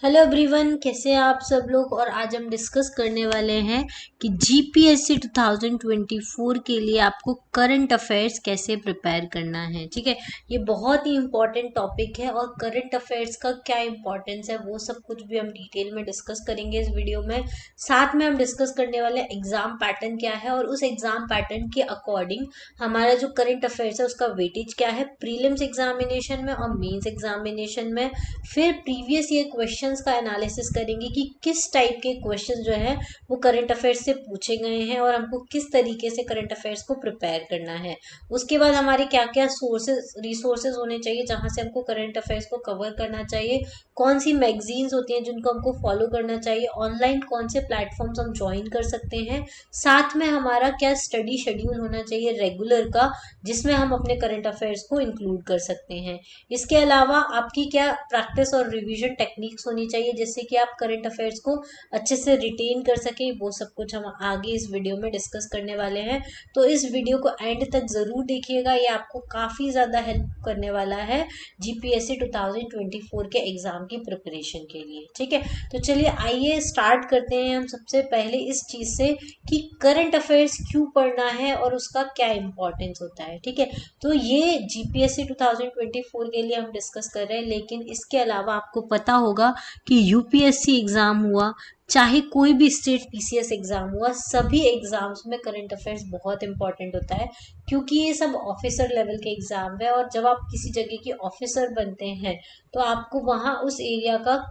Hello everyone, कैसे हैं आप सब लोग। और आज हम डिस्कस करने वाले हैं कि जीपीएससी 2024 के लिए आपको करंट अफेयर्स कैसे प्रिपेयर करना है। ठीक है, ये बहुत ही इम्पोर्टेंट टॉपिक है और करंट अफेयर्स का क्या इम्पोर्टेंस है वो सब कुछ भी हम डिटेल में डिस्कस करेंगे इस वीडियो में। साथ में हम डिस्कस करने वाले एग्जाम पैटर्न क्या है और उस एग्जाम पैटर्न के अकॉर्डिंग हमारा जो करंट अफेयर्स है उसका वेटेज क्या है प्रीलिम्स एग्जामिनेशन में और मेंस एग्जामिनेशन में। फिर प्रीवियस ईयर क्वेश्चंस का एनालिसिस करेंगे कि किस टाइप के क्वेश्चंस जो है वो करंट अफेयर्स से पूछे गए हैं और हमको किस तरीके से करंट अफेयर्स को प्रिपेयर करना है। उसके बाद हमारे क्या क्या सोर्सेज रिसोर्सेज होने चाहिए जहां से हमको करंट अफेयर्स को कवर करना चाहिए, कौन सी मैगजीन्स होती हैं जिनको हमको फॉलो करना चाहिए, ऑनलाइन कौन से प्लेटफॉर्म्स हम ज्वाइन कर सकते हैं, साथ में हमारा क्या स्टडी शेड्यूल होना चाहिए रेगुलर का जिसमें हम अपने करंट अफेयर्स को इंक्लूड कर सकते हैं। इसके अलावा आपकी क्या प्रैक्टिस और रिवीजन टेक्निक्स होनी चाहिए जिससे कि आप करंट अफेयर्स को अच्छे से रिटेन कर सके। वो सब कुछ हम आगे इस वीडियो में डिस्कस करने वाले हैं, तो इस वीडियो को एंड तक जरूर देखिएगा, ये आपको काफी ज्यादा हेल्प करने वाला है जीपीएससी 2024 के एग्जाम की प्रिपरेशन के लिए। ठीक है, तो चलिए आइए स्टार्ट करते हैं हम सबसे पहले इस चीज से कि करंट अफेयर्स क्यों पढ़ना है और उसका क्या इंपॉर्टेंस होता है। ठीक है, तो ये जीपीएससी 2024 के लिए हम डिस्कस कर रहे हैं, लेकिन इसके अलावा आपको पता होगा कि यूपीएससी एग्जाम हुआ चाहे कोई भी स्टेट पीसीएस एग्जाम हुआ, सभी एग्जाम्स में करंट अफेयर्स बहुत इंपॉर्टेंट होता है क्योंकि ये सब ऑफिसर लेवल के एग्जाम है और जब आप किसी जगह के ऑफिसर बनते हैं तो आपको वहां उस एरिया का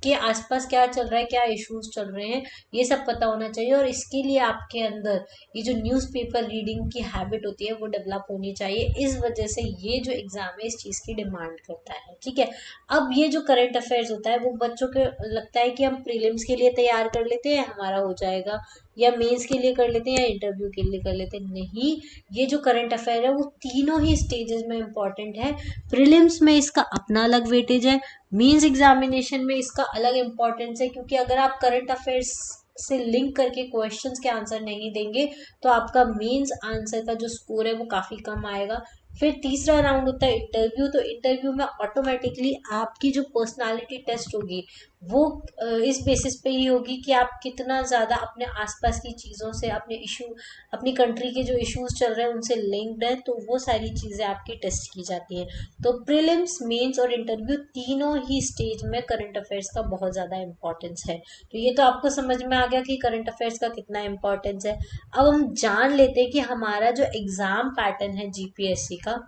के आसपास क्या चल रहा है, क्या इश्यूज चल रहे हैं, ये सब पता होना चाहिए। और इसके लिए आपके अंदर ये जो न्यूज़पेपर रीडिंग की हैबिट होती है वो डेवलप होनी चाहिए। इस वजह से ये जो एग्जाम है इस चीज़ की डिमांड करता है। ठीक है, अब ये जो करंट अफेयर्स होता है वो बच्चों के लगता है कि हम प्रीलिम्स के लिए तैयार कर लेते हैं हमारा हो जाएगा, या मेंस के लिए कर लेते हैं या इंटरव्यू के लिए कर लेते हैं। नहीं, ये जो करंट अफेयर है वो तीनों ही स्टेजेस में इंपॉर्टेंट है। प्रीलिम्स में इसका अपना अलग वेटेज है, मेंस एग्जामिनेशन में इसका अलग इंपॉर्टेंस है, क्योंकि अगर आप करंट अफेयर्स से लिंक करके क्वेश्चंस के आंसर नहीं देंगे तो आपका मेंस आंसर का जो स्कोर है वो काफी कम आएगा। फिर तीसरा राउंड होता है इंटरव्यू, तो इंटरव्यू में ऑटोमेटिकली आपकी जो पर्सनालिटी टेस्ट होगी वो इस बेसिस पे ही होगी कि आप कितना ज्यादा अपने आसपास की चीजों से अपने इशू अपनी कंट्री के जो इश्यूज चल रहे हैं उनसे लिंक्ड है, तो वो सारी चीजें आपकी टेस्ट की जाती हैं। तो प्रीलिम्स मेंस और इंटरव्यू तीनों ही स्टेज में करंट अफेयर्स का बहुत ज्यादा इंपॉर्टेंस है। तो ये तो आपको समझ में आ गया कि करंट अफेयर्स का कितना इंपॉर्टेंस है। अब हम जान लेते हैं कि हमारा जो एग्जाम पैटर्न है जीपीएससी का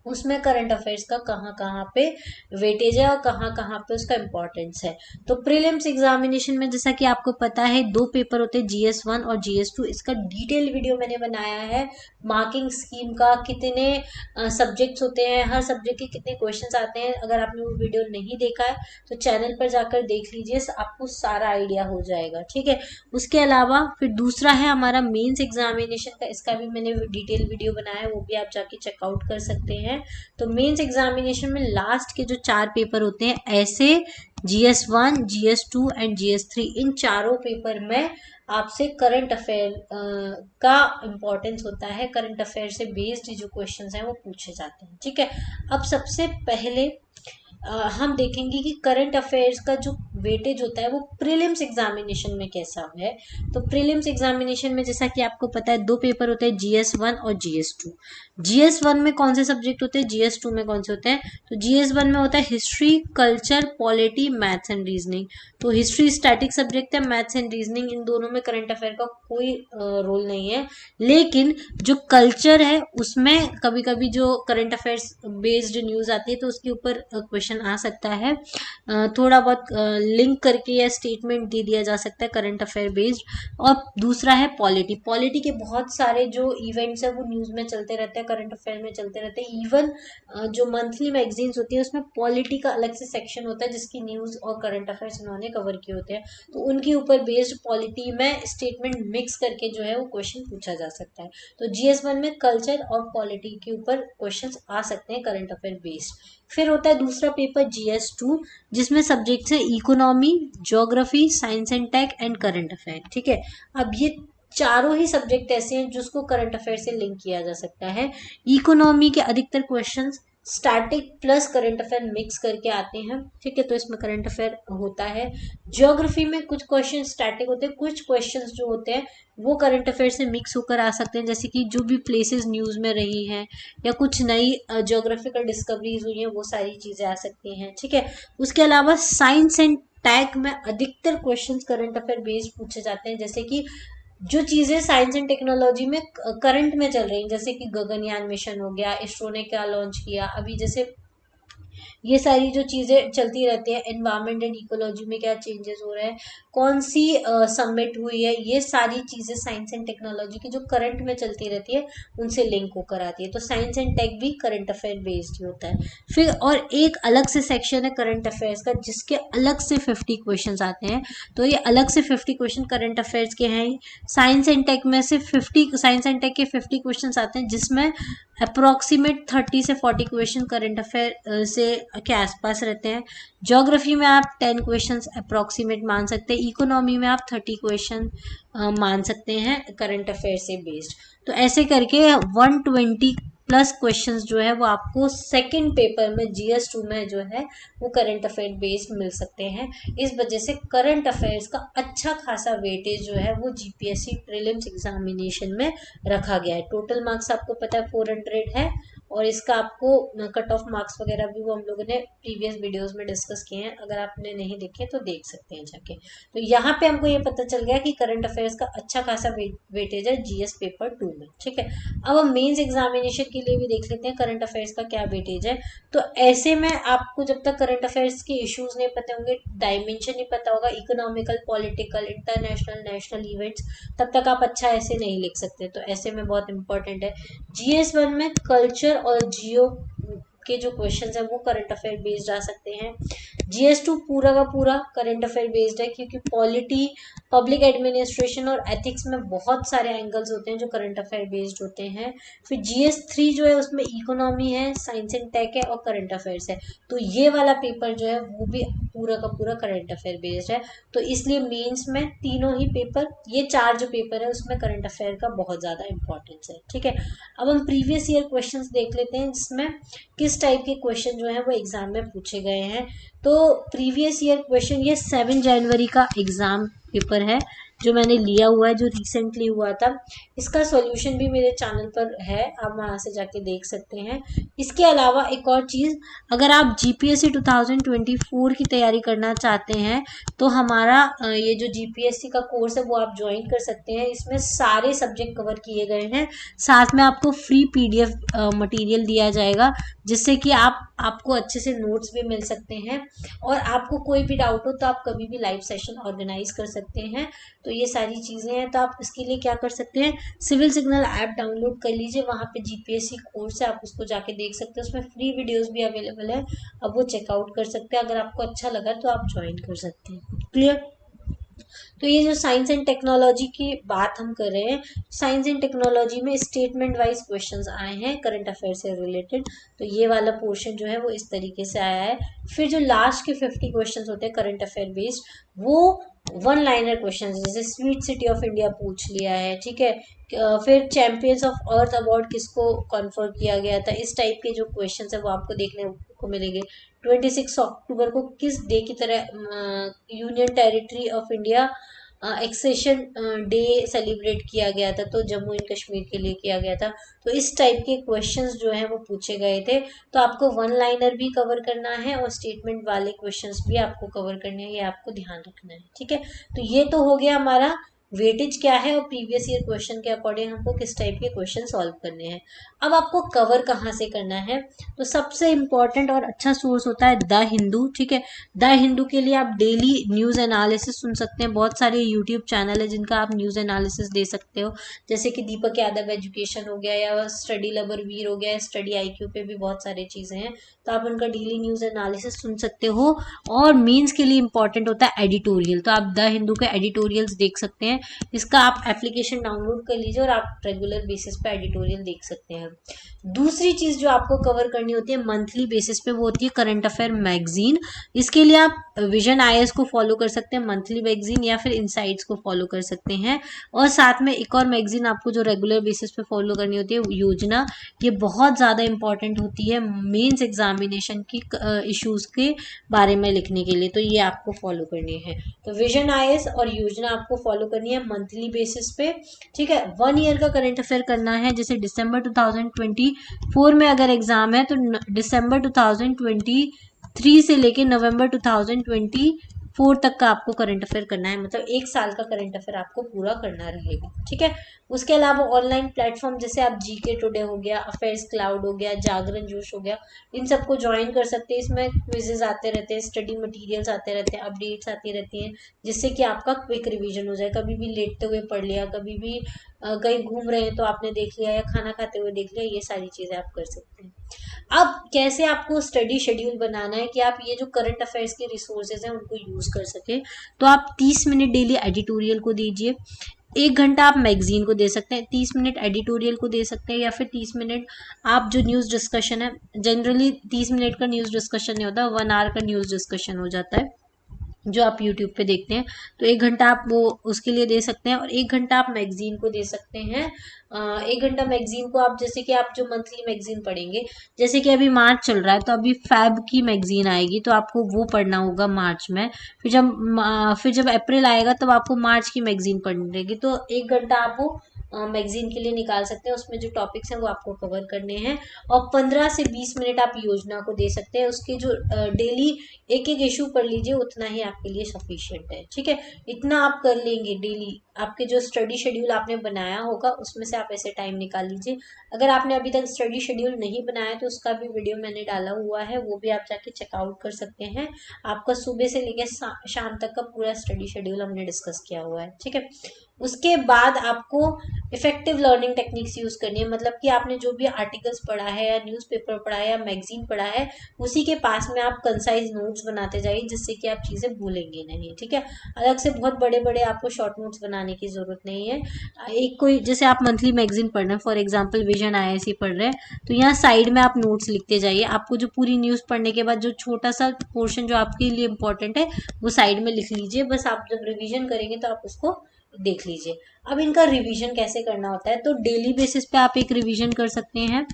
उसमें करंट अफेयर्स का कहाँ कहाँ पे वेटेज है और कहाँ कहाँ पे उसका इम्पोर्टेंस है। तो प्रीलिम्स एग्जामिनेशन में जैसा कि आपको पता है दो पेपर होते हैं, जीएस 1 और जीएस 2। इसका डिटेल वीडियो मैंने बनाया है, मार्किंग स्कीम का कितने सब्जेक्ट्स होते हैं, हर सब्जेक्ट के कितने क्वेश्चंस आते हैं। अगर आपने वो वीडियो नहीं देखा है तो चैनल पर जाकर देख लीजिए, आपको सारा आइडिया हो जाएगा। ठीक है, उसके अलावा फिर दूसरा है हमारा मेंस एग्जामिनेशन का, इसका भी मैंने डिटेल वीडियो बनाया है, वो भी आप जाके चेकआउट कर सकते हैं। तो मेंस एग्जामिनेशन में लास्ट के जो 4 पेपर होते हैं ऐसे, जीएस 1, जीएस 2 एंड जीएस 3, इन चारों पेपर में आपसे करंट अफेयर का इम्पोर्टेंस होता है। करंट अफेयर से बेस्ड जो क्वेश्चंस हैं वो पूछे जाते हैं। ठीक है, अब सबसे पहले हम देखेंगे कि करंट अफेयर्स का जो वेटेज होता है वो प्रीलिम्स एग्जामिनेशन में कैसा है। तो प्रीलिम्स एग्जामिनेशन में जैसा कि आपको पता है दो पेपर होते हैं, जीएस 1 और जीएस 2। जीएस 1 में कौन से सब्जेक्ट होते हैं, जीएस 2 में कौन से होते हैं। तो जीएस 1 में होता है history, culture, polity, maths and reasoning. तो हिस्ट्री स्टैटिक सब्जेक्ट है, मैथ्स एंड रीजनिंग इन दोनों में करंट अफेयर का कोई रोल नहीं है। लेकिन जो कल्चर है उसमें कभी कभी जो करंट अफेयर्स बेस्ड न्यूज आती है तो उसके ऊपर क्वेश्चन आ सकता है, थोड़ा बहुत लिंक करके या स्टेटमेंट दे दिया जा सकता है करंट अफेयर बेस्ड। और दूसरा है पॉलिटी। पॉलिटी के बहुत सारे जो इवेंट्स है वो न्यूज में चलते रहते हैं, करंट अफेयर में चलते रहते हैं। इवन जो मंथली मैगजीन्स होती है उसमें पॉलिटी का अलग से सेक्शन होता है जिसकी न्यूज और करंट अफेयर्स उन्होंने कवर किए होते हैं, तो उनके ऊपर बेस्ड पॉलिटी में स्टेटमेंट मिक्स करके जो है वो क्वेश्चन पूछा जा सकता है। तो जीएस 1 में कल्चर और पॉलिटी के ऊपर क्वेश्चंस आ सकते हैं करंट अफेयर बेस्ड। फिर होता है दूसरा पेपर जीएस 2, जिसमें सब्जेक्ट्स हैं economy, geography, science and tech and current affair. ठीक है, अब ये चारों ही सब्जेक्ट ऐसे हैं जिसको करंट अफेयर से लिंक किया जा सकता है। इकोनॉमी के अधिकतर questions static plus current affair mix करके आते हैं, ठीक है, तो इसमें करंट अफेयर होता है। ज्योग्राफी में कुछ क्वेश्चन स्टैटिक होते हैं, कुछ क्वेश्चंस जो होते हैं वो करंट अफेयर से मिक्स होकर आ सकते हैं, जैसे कि जो भी प्लेसेस न्यूज में रही हैं या कुछ नई ज्योग्राफिकल डिस्कवरीज हुई हैं वो सारी चीजें आ सकती हैं, ठीक है। उसके अलावा साइंस एंड टेक में अधिकतर क्वेश्चंस करंट अफेयर बेस्ड पूछे जाते हैं, जैसे कि जो चीजें साइंस एंड टेक्नोलॉजी में करंट में चल रही हैं, जैसे कि गगनयान मिशन हो गया, इसरो ने क्या लॉन्च किया अभी, जैसे ये सारी जो चीजें चलती रहती है, एनवायरमेंट एंड इकोलॉजी में क्या चेंजेस हो रहे हैं, कौन सी सबमिट हुई है, ये सारी चीजें साइंस एंड टेक्नोलॉजी की जो करंट में चलती रहती है उनसे लिंक होकर आती है। तो साइंस एंड टेक भी करंट अफेयर बेस्ड ही होता है। फिर और एक अलग से सेक्शन है करंट अफेयर्स का, जिसके अलग से 50 क्वेश्चन आते हैं। तो ये अलग से 50 क्वेश्चन करंट अफेयर्स के हैं। साइंस एंड टेक में से 50 साइंस एंड टेक के 50 क्वेश्चन आते हैं, जिसमें अप्रोक्सीमेट 30 से 40 क्वेश्चन करंट अफेयर से के आसपास रहते हैं। ज्योग्राफी में आप 10 क्वेश्चंस अप्रोक्सीमेट मान सकते हैं। इकोनॉमी में आप 30 क्वेश्चन मान सकते हैं करंट अफेयर से बेस्ड। तो ऐसे करके 120 प्लस क्वेश्चंस जो है वो आपको सेकंड पेपर में GS2 में जो है वो करंट अफेयर बेस्ड मिल सकते हैं। इस वजह से करंट अफेयर्स का अच्छा खासा वेटेज जो है वो GPSC प्रीलिम्स एग्जामिनेशन में रखा गया है। टोटल मार्क्स आपको पता है 400 है, और इसका आपको कट ऑफ मार्क्स वगैरह भी वो हम लोगों ने प्रीवियस वीडियोस में डिस्कस किए हैं, अगर आपने नहीं देखे तो देख सकते हैं जाके। तो यहाँ पे हमको ये पता चल गया कि करंट अफेयर्स का अच्छा खासा वेटेज है GS पेपर 2 में, ठीक है। अब हम मेंस एग्जामिनेशन के लिए भी देख लेते हैं करंट अफेयर्स का क्या वेटेज है। तो ऐसे में आपको जब तक करंट अफेयर्स के इश्यूज नहीं पता होंगे, डायमेंशन नहीं पता होगा, economical, political, international, national events, तब तक आप अच्छा ऐसे नहीं लिख सकते। तो ऐसे में बहुत इंपॉर्टेंट है। GS1 में कल्चर और जियो के जो क्वेश्चंस है वो करंट अफेयर बेस्ड आ सकते हैं। GS2 पूरा का पूरा करंट अफेयर बेस्ड है, क्योंकि पॉलिटी, पब्लिक एडमिनिस्ट्रेशन और एथिक्स में बहुत सारे एंगल्स होते हैं जो करंट अफेयर बेस्ड होते हैं। फिर GS3 जो है उसमें इकोनॉमी है, साइंस एंड टेक है और करंट अफेयर्स है। तो ये वाला पेपर जो है वो भी पूरा का पूरा करंट अफेयर बेस्ड है। तो इसलिए मेंस में तीनों ही पेपर, ये 4 जो पेपर है उसमें करंट अफेयर का बहुत ज़्यादा इंपॉर्टेंस है, ठीक है। अब हम प्रीवियस ईयर क्वेश्चंस देख लेते हैं, जिसमें किस टाइप के क्वेश्चन जो है वो एग्जाम में पूछे गए हैं। तो प्रीवियस ईयर क्वेश्चन, ये 7 जनवरी का एग्जाम पेपर है जो मैंने लिया हुआ है, जो रिसेंटली हुआ था। इसका सॉल्यूशन भी मेरे चैनल पर है, आप वहां से जाके देख सकते हैं। इसके अलावा एक और चीज़, अगर आप GPSC 2024 की तैयारी करना चाहते हैं तो हमारा ये जो GPSC का कोर्स है वो आप ज्वाइन कर सकते हैं। इसमें सारे सब्जेक्ट कवर किए गए हैं, साथ में आपको फ्री PDF मटेरियल दिया जाएगा, जिससे कि आपको अच्छे से नोट्स भी मिल सकते हैं, और आपको कोई भी डाउट हो तो आप कभी भी लाइव सेशन ऑर्गेनाइज कर सकते हैं। तो ये सारी चीज़ें हैं। तो आप इसके लिए क्या कर सकते हैं, सिविल सिग्नल ऐप डाउनलोड कर लीजिए, वहाँ पे GPSC कोर्स है, आप उसको जाके देख सकते हैं, उसमें फ्री वीडियोस भी अवेलेबल है, अब वो चेकआउट कर सकते हैं। अगर आपको अच्छा लगा तो आप ज्वाइन कर सकते हैं। क्लियर। तो ये जो साइंस एंड टेक्नोलॉजी की बात हम कर रहे हैं, साइंस एंड टेक्नोलॉजी में स्टेटमेंट वाइज क्वेश्चंस आए हैं करंट अफेयर से रिलेटेड। तो ये वाला पोर्शन जो है वो इस तरीके से आया है। फिर जो लास्ट के 50 क्वेश्चंस होते हैं करंट अफेयर बेस्ड, वो 1 लाइनर क्वेश्चन, जैसे स्वीट सिटी ऑफ इंडिया पूछ लिया है, ठीक है। फिर चैंपियंस ऑफ अर्थ अवार्ड किसको कॉन्फर किया गया था, इस टाइप के जो क्वेश्चन है वो आपको देखने को मिलेंगे। 26 अक्टूबर को किस डे की तरह union territory of India accession day celebrate किया गया था, तो जम्मू एंड कश्मीर के लिए किया गया था। तो इस टाइप के क्वेश्चंस जो हैं वो पूछे गए थे। तो आपको 1 लाइनर भी कवर करना है और स्टेटमेंट वाले क्वेश्चंस भी आपको कवर करने हैं, ये आपको ध्यान रखना है, ठीक है। तो ये तो हो गया हमारा वेटेज क्या है और प्रीवियस ईयर क्वेश्चन के अकॉर्डिंग हमको किस टाइप के क्वेश्चन सॉल्व करने हैं। अब आपको कवर कहाँ से करना है, तो सबसे इम्पॉर्टेंट और अच्छा सोर्स होता है द हिंदू, ठीक है। द हिंदू के लिए आप डेली न्यूज़ एनालिसिस सुन सकते हैं, बहुत सारे यूट्यूब चैनल है जिनका आप न्यूज़ एनालिसिस दे सकते हो, जैसे कि दीपक यादव एजुकेशन हो गया, या स्टडी लवर वीर हो गया, स्टडी IQ पे भी बहुत सारी चीज़ें हैं, तो आप उनका डेली न्यूज़ एनालिसिस सुन सकते हो। और मीन्स के लिए इंपॉर्टेंट होता है एडिटोरियल, तो आप द हिंदू के एडिटोरियल्स देख सकते हैं। इसका आप एप्लीकेशन डाउनलोड कर लीजिए और आप रेगुलर बेसिस पे एडिटोरियल देख सकते हैं। दूसरी चीज़ जो आपको कवर करनी होती है मंथली बेसिस पे, वो होती है करंट अफेयर मैगजीन। इसके लिए आप विजन आईएएस को फॉलो कर सकते हैं, मंथली मैगजीन, या फिर इनसाइट्स को फॉलो कर सकते हैं। और साथ में एक और मैगजीन आपको जो रेगुलर बेसिस पे फॉलो करनी होती है, योजना। ये बहुत ज़्यादा इंपॉर्टेंट होती है मेंस एग्जामिनेशन की इश्यूज के बारे में लिखने के लिए, तो ये आपको फॉलो करनी है। तो विजन आईएएस और योजना आपको फॉलो करनी है मंथली बेसिस पे, ठीक है। 1 ईयर का करंट अफेयर करना है, जैसे दिसंबर 2024 में अगर एग्जाम है तो दिसंबर 2023 से लेके नवंबर 2024 तक का आपको करंट अफेयर करना है, मतलब 1 साल का करंट अफेयर आपको पूरा करना रहेगा, ठीक है। उसके अलावा ऑनलाइन प्लेटफॉर्म जैसे आप जीके टुडे हो गया, अफेयर्स क्लाउड हो गया, जागरण जोश हो गया, इन सबको ज्वाइन कर सकते हैं। इसमें क्विजेज आते रहते हैं, स्टडी मटेरियल्स आते रहते हैं, अपडेट्स आती रहती हैं, जिससे कि आपका क्विक रिवीजन हो जाए। कभी भी लेटते हुए पढ़ लिया, कभी भी कहीं घूम रहे हैं तो आपने देख लिया, या खाना खाते हुए देख लिया, ये सारी चीजें आप कर सकते हैं। अब कैसे आपको स्टडी शेड्यूल बनाना है कि आप ये जो करंट अफेयर्स के रिसोर्सेज हैं उनको यूज कर सके, तो आप 30 मिनट डेली एडिटोरियल को दीजिए, 1 घंटा आप मैगजीन को दे सकते हैं, 30 मिनट एडिटोरियल को दे सकते हैं, या फिर 30 मिनट आप जो न्यूज़ डिस्कशन है, जनरली 30 मिनट का न्यूज़ डिस्कशन नहीं होता, 1 आवर का न्यूज़ डिस्कशन हो जाता है जो आप यूट्यूब पे देखते हैं। तो 1 घंटा आप वो उसके लिए दे सकते हैं, और 1 घंटा आप मैगजीन को दे सकते हैं। 1 घंटा मैगजीन को आप, जैसे कि आप जो मंथली मैगजीन पढ़ेंगे, जैसे कि अभी मार्च चल रहा है तो अभी फैब की मैगजीन आएगी, तो आपको वो पढ़ना होगा मार्च में। फिर जब अप्रैल आएगा तब आपको मार्च की मैगजीन पढ़नी रहेगी। तो 1 घंटा आप वो मैगजीन के लिए निकाल सकते हैं, उसमें जो टॉपिक्स हैं वो आपको कवर करने हैं। और 15 से 20 मिनट आप योजना को दे सकते हैं, उसके जो डेली एक एक इशू पढ़ लीजिए, उतना ही आपके लिए सफिशिएंट है, ठीक है। इतना आप कर लेंगे डेली, आपके जो स्टडी शेड्यूल आपने बनाया होगा उसमें से आप ऐसे टाइम निकाल लीजिए। अगर आपने अभी तक स्टडी शेड्यूल नहीं बनाया तो उसका भी वीडियो मैंने डाला हुआ है, वो भी आप जाके चेकआउट कर सकते हैं। आपका सुबह से लेकर शाम तक का पूरा स्टडी शेड्यूल हमने डिस्कस किया हुआ है, ठीक है। उसके बाद आपको इफेक्टिव लर्निंग टेक्निक्स यूज करनी है, मतलब कि आपने जो भी आर्टिकल्स पढ़ा है, या न्यूज़पेपर पढ़ा है, या मैगजीन पढ़ा है, उसी के पास में आप कंसाइज नोट्स बनाते जाइए, जिससे कि आप चीजें भूलेंगे नहीं, ठीक है। अलग से बहुत बड़े बड़े आपको शॉर्ट नोट्स बनाने की जरूरत नहीं है। एक कोई, जैसे आप मंथली मैगजीन पढ़ रहे हैं, फॉर एग्जाम्पल विजन आईएएस पढ़ रहे हैं, तो यहाँ साइड में आप नोट्स लिखते जाइए। आपको जो पूरी न्यूज पढ़ने के बाद जो छोटा सा पोर्शन जो आपके लिए इंपॉर्टेंट है वो साइड में लिख लीजिए, बस आप जब रिवीजन करेंगे तो आप उसको देख लीजिए। अब इनका रिवीजन कैसे करना होता है, तो डेली बेसिस पे आप एक रिवीजन कर सकते हैं,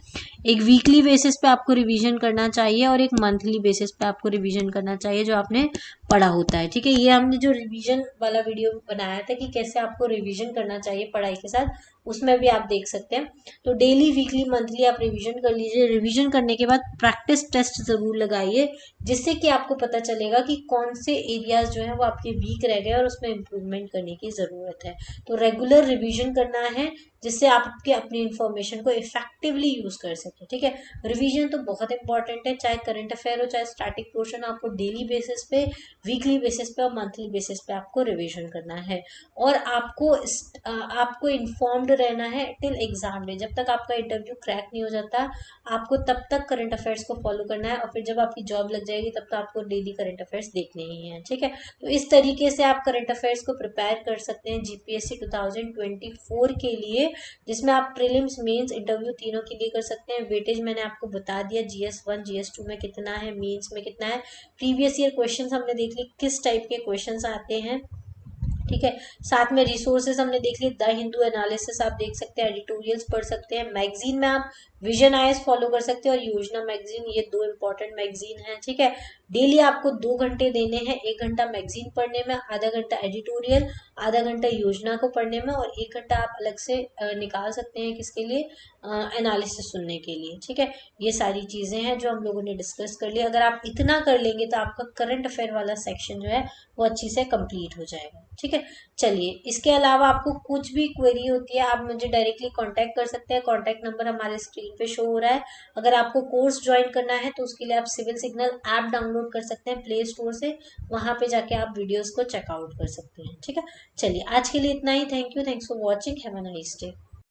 एक वीकली बेसिस पे आपको रिवीजन करना चाहिए, और एक मंथली बेसिस पे आपको रिवीजन करना चाहिए जो आपने पढ़ा होता है, ठीक है। ये हमने जो रिवीजन वाला वीडियो बनाया था कि कैसे आपको रिवीजन करना चाहिए पढ़ाई के साथ, उसमें भी आप देख सकते हैं। तो डेली वीकली मंथली आप रिवीजन कर लीजिए। रिवीजन करने के बाद प्रैक्टिस टेस्ट जरूर लगाइए, जिससे कि आपको पता चलेगा कि कौन से एरियाज जो है वो आपके वीक रह गए और उसमें इम्प्रूवमेंट करने की जरूरत है। तो रेगुलर रिवीजन करना है, जिससे आपके अपनी इंफॉर्मेशन को इफेक्टिवली यूज कर सके, ठीक है। रिवीजन तो बहुत इंपॉर्टेंट है, चाहे करंट अफेयर हो चाहे स्टैटिक पोर्शन, आपको डेली बेसिस पे, वीकली बेसिस पे और मंथली बेसिस पे आपको रिवीजन करना है। और आपको इन्फॉर्म्ड रहना है टिल एग्जाम डे, जब तक आपका इंटरव्यू क्रैक नहीं हो जाता आपको तब तक करंट अफेयर्स को फॉलो करना है, और फिर जब आपकी जॉब लग जाएगी तब तक आपको डेली करंट अफेयर्स देखने ही है, ठीक है। तो इस तरीके से आप करंट अफेयर्स को प्रिपेयर कर सकते हैं जीपीएससी 2024 के लिए, जिसमें आप प्रीलिम्स मेंस इंटरव्यू तीनों के लिए कर सकते हैं। वेटेज मैंने आपको बता दिया, GS1 GS2 में कितना है, मेंस में कितना है। प्रीवियस ईयर क्वेश्चंस हमने देख ली किस टाइप के क्वेश्चंस आते हैं, ठीक है। साथ में रिसोर्सेज हमने देख लिए, द हिंदू एनालिसिस आप देख सकते हैं, एडिटोरियल्स पढ़ सकते हैं, मैगजीन में आप विजन आईएएस फॉलो कर सकते हैं, और योजना मैगजीन, ये 2 इंपॉर्टेंट मैगजीन है, ठीक है। डेली आपको 2 घंटे देने हैं, 1 घंटा मैगजीन पढ़ने में, आधा घंटा एडिटोरियल, आधा घंटा योजना को पढ़ने में, और 1 घंटा आप अलग से निकाल सकते हैं किसके लिए, एनालिसिस सुनने के लिए, ठीक है। ये सारी चीजें हैं जो हम लोगों ने डिस्कस कर ली। अगर आप इतना कर लेंगे तो आपका करंट अफेयर वाला सेक्शन जो है वो अच्छी से कंप्लीट हो जाएगा, ठीक है। चलिए, इसके अलावा आपको कुछ भी क्वेरी होती है आप मुझे डायरेक्टली कांटेक्ट कर सकते हैं, कांटेक्ट नंबर हमारे स्क्रीन पे शो हो रहा है। अगर आपको कोर्स ज्वाइन करना है तो उसके लिए आप सिविल सिग्नल ऐप डाउनलोड कर सकते हैं प्ले स्टोर से, वहां पे जाके आप वीडियोस को चेकआउट कर सकते हैं, ठीक है। चलिए, आज के लिए इतना ही। Thank you, thanks for watching, have a nice day.